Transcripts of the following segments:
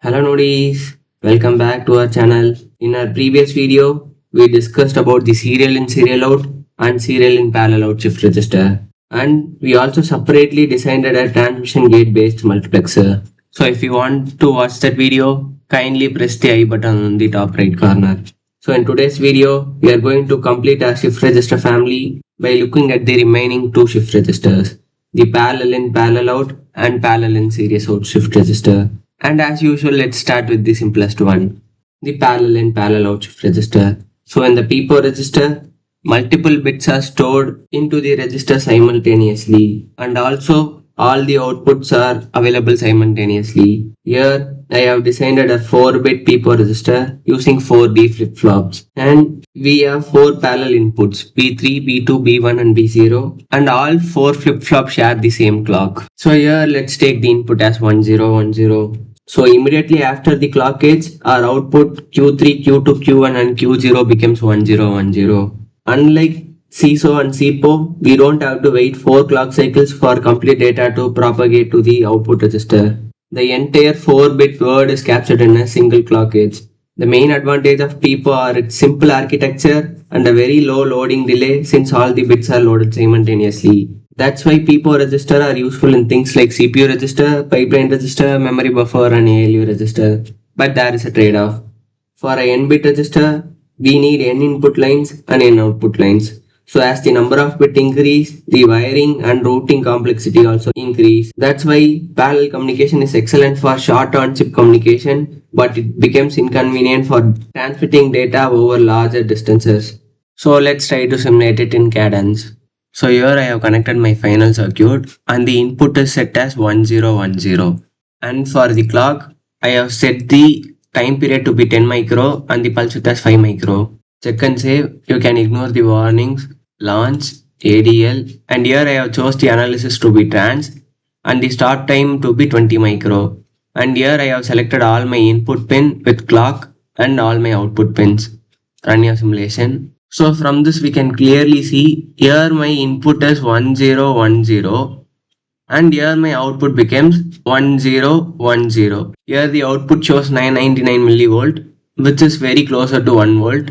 Hello Noddies, welcome back to our channel. In our previous video, we discussed about the serial in serial out and serial in parallel out shift register. And we also separately designed a transmission gate based multiplexer. So if you want to watch that video, kindly press the I button on the top right corner. So in today's video, we are going to complete our shift register family by looking at the remaining two shift registers, the parallel in parallel out and parallel in series out shift register. And as usual, let's start with the simplest one, the parallel in parallel out shift register. So in the PIPO register, multiple bits are stored into the register simultaneously, and also all the outputs are available simultaneously. Here I have designed a 4-bit PIPO register using 4 D flip-flops, and we have 4 parallel inputs B3, B2, B1 and B0, and all 4 flip-flops share the same clock. So here let's take the input as 1010. So immediately after the clock edge, our output Q3, Q2, Q1 and Q0 becomes 1010. Unlike CISO and CPO, we don't have to wait 4 clock cycles for complete data to propagate to the output register. The entire 4-bit word is captured in a single clock edge. The main advantage of PIPO are its simple architecture and a very low loading delay since all the bits are loaded simultaneously. That's why PIPO register are useful in things like CPU register, pipeline register, memory buffer and ALU register. But there is a trade-off. For a n-bit register, we need n input lines and n output lines. So as the number of bits increase, the wiring and routing complexity also increase. That's why parallel communication is excellent for short on-chip communication, but it becomes inconvenient for transmitting data over larger distances. So let's try to simulate it in Cadence. So here I have connected my final circuit and the input is set as 1010. And for the clock, I have set the time period to be 10 micro and the pulse width as 5 micro. Check and save. You can ignore the warnings, launch, ADL, and here I have chose the analysis to be trans and the start time to be 20 micro. And here I have selected all my input pin with clock and all my output pins. Run your simulation. So from this we can clearly see here my input is 1010 and here my output becomes 1010. Here the output shows 999 millivolt, which is very closer to 1 volt,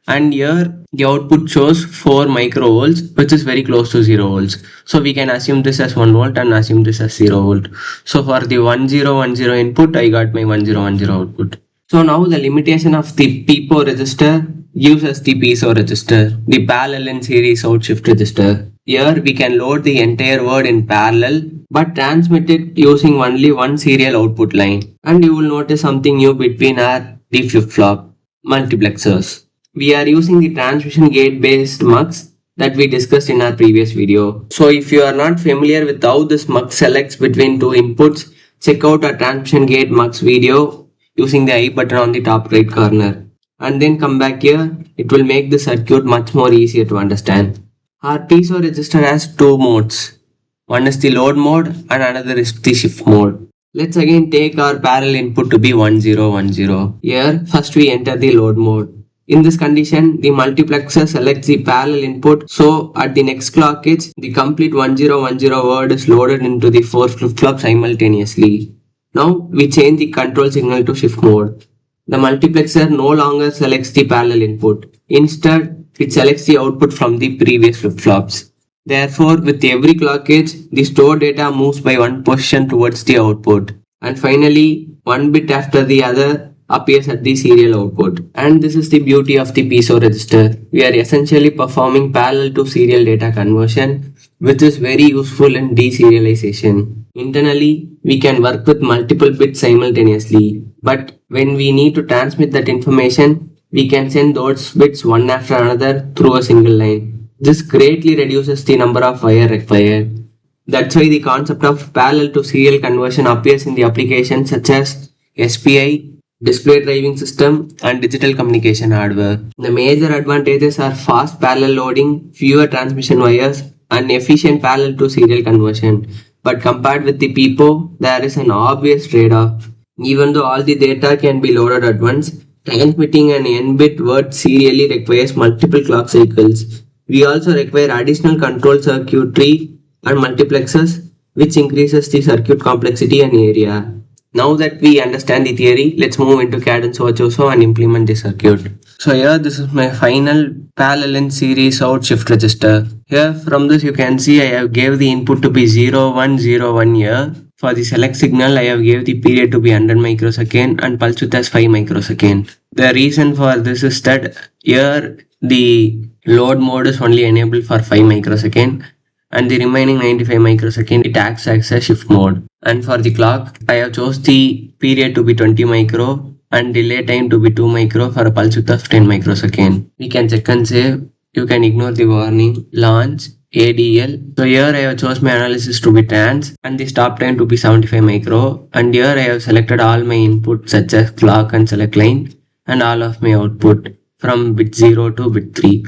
and here the output shows 4 microvolts, which is very close to 0 volts. So we can assume this as 1 volt and assume this as 0 volt. So for the 1010 input, I got my 1010 output. So now the limitation of the PIPO register gives us the PISO register, the parallel in series out shift register. Here we can load the entire word in parallel but transmit it using only one serial output line. And you will notice something new between our D flip-flop multiplexers. We are using the transmission gate based MUX that we discussed in our previous video. So if you are not familiar with how this MUX selects between two inputs, check out our transmission gate MUX video using the I button on the top right corner. And then come back here, it will make the circuit much more easier to understand. Our PISO register has two modes. One is the load mode and another is the shift mode. Let's again take our parallel input to be 1010. Here, first we enter the load mode. In this condition, the multiplexer selects the parallel input, so at the next clock edge, the complete 1010 word is loaded into the 4 flip-flops simultaneously. Now we change the control signal to shift mode. The multiplexer no longer selects the parallel input. Instead, it selects the output from the previous flip-flops. Therefore, with every clock edge, the stored data moves by one position towards the output. And finally, one bit after the other appears at the serial output. And this is the beauty of the PISO register. We are essentially performing parallel to serial data conversion, which is very useful in deserialization. Internally, we can work with multiple bits simultaneously, but when we need to transmit that information, we can send those bits one after another through a single line. This greatly reduces the number of wires required. That's why the concept of parallel to serial conversion appears in the applications such as SPI, display driving system, and digital communication hardware. The major advantages are fast parallel loading, fewer transmission wires, and efficient parallel to serial conversion. But compared with the PIPO, there is an obvious trade-off. Even though all the data can be loaded at once, transmitting an n-bit word serially requires multiple clock cycles. We also require additional control circuitry and multiplexers, which increases the circuit complexity and area. Now that we understand the theory, let's move into Cadence Virtuoso and implement the circuit. So here this is my final parallel in series out shift register. Here from this you can see I have gave the input to be 0, 1, 0, 1 here. For the select signal I have gave the period to be 100 microsecond and pulse width as 5 microsecond. The reason for this is that here the load mode is only enabled for 5 microsecond and the remaining 95 microsecond it acts as a shift mode. And for the clock, I have chose the period to be 20 micro and delay time to be 2 micro for a pulse width of 10 microsecond. We can check and save. You can ignore the warning. Launch ADL. So here I have chose my analysis to be trans and the stop time to be 75 micro. And here I have selected all my inputs such as clock and select line and all of my output from bit 0 to bit 3.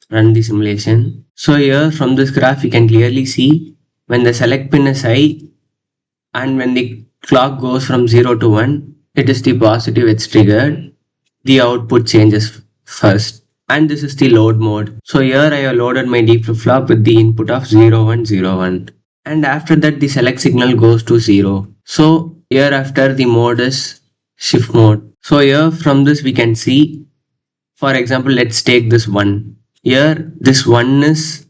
Run the simulation. So here from this graph you can clearly see when the select pin is high and when the clock goes from 0 to 1, it is the positive edge triggered. The output changes first. And this is the load mode. So here I have loaded my D flip-flop with the input of 0, 1, 0, 1. And after that the select signal goes to 0. So here after the mode is shift mode. So here from this we can see, for example, let's take this 1. Here this 1 is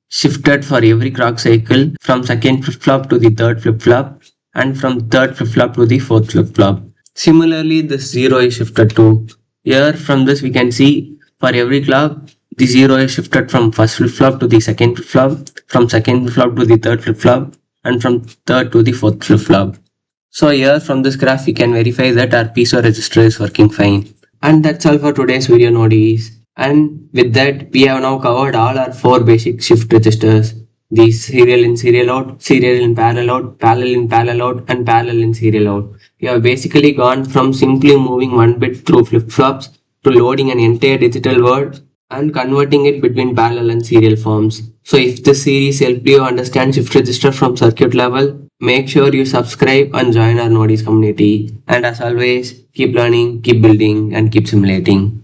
shifted for every clock cycle from second flip-flop to the third flip-flop and from third flip-flop to the fourth flip-flop. Similarly, this 0 is shifted too. Here from this we can see for every clock, the 0 is shifted from first flip-flop to the second flip-flop, from second flip-flop to the third flip-flop and from third to the fourth flip-flop. So here from this graph we can verify that our piezo resistor is working fine. And that's all for today's video, Noddies. And with that, we have now covered all our 4 basic shift registers. The serial in serial out, serial in parallel in parallel out, and parallel in serial out. We have basically gone from simply moving one bit through flip-flops to loading an entire digital word and converting it between parallel and serial forms. So if this series helped you understand shift register from circuit level, make sure you subscribe and join our Noddies community. And as always, keep learning, keep building, and keep simulating.